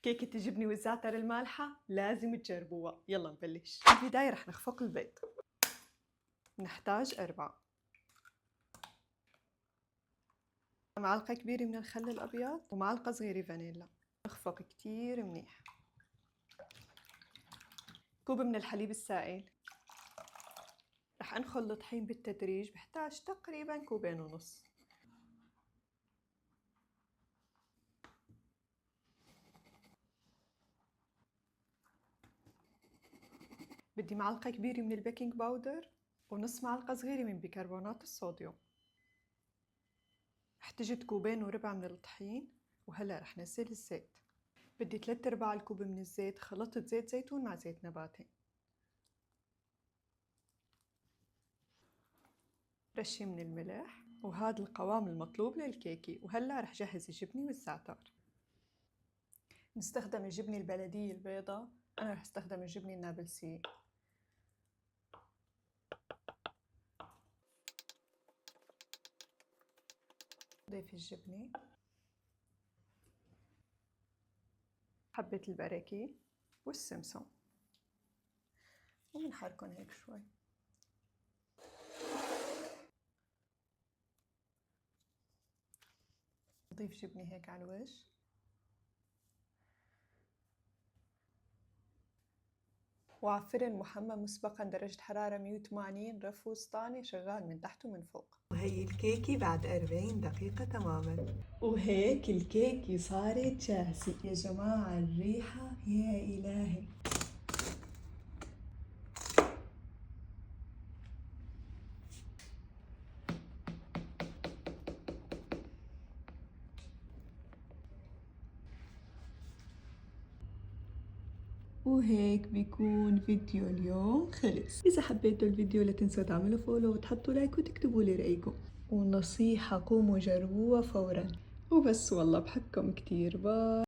كيكة الجبنة والزعتر المالحة لازم تجربوها. يلا نبلش. في البداية رح نخفق البيض. نحتاج 4 معلقة كبيرة من الخل الأبيض ومعلقة صغيرة فانيلا. نخفق كتير منيح. كوب من الحليب السائل. رح أنخل الطحين بالتدريج، بحتاج تقريبا 2.5 كوب. بدي معلقة كبيرة من البيكنج باودر ونص معلقة صغيرة من بيكربونات الصوديوم. احتجت 2.25 كوب من الطحين. وهلأ رح نزل الزيت. بدي 3/4 الكوب من الزيت، خلطت زيت زيتون مع زيت نباتي. رشة من الملح، وهذا القوام المطلوب للكيكة. وهلأ رح جهز الجبنة والزعتر. نستخدم الجبنة البلدية البيضاء، أنا رح استخدم الجبنة النابلسية. ضيف الجبنة، حبة البركة والسمسم، وبنحركن هيك شوي. نضيف جبنة هيك على الوجه. وعلى فرن محمى مسبقا درجة حرارة 180، رف وسطاني شغال من تحت ومن فوق. وهي الكيكة بعد 40 دقيقة تماما. وهيك الكيكة صارت جاهزة. يا جماعة الريحة يا إلهي. وهيك بيكون فيديو اليوم خلص. إذا حبيتوا الفيديو لا تنسوا تعملوا فولو وتحطوا لايك وتكتبوا لي رأيكم. ونصيحة قوموا جربوها فورا. وبس والله بحبكم كتير. باي.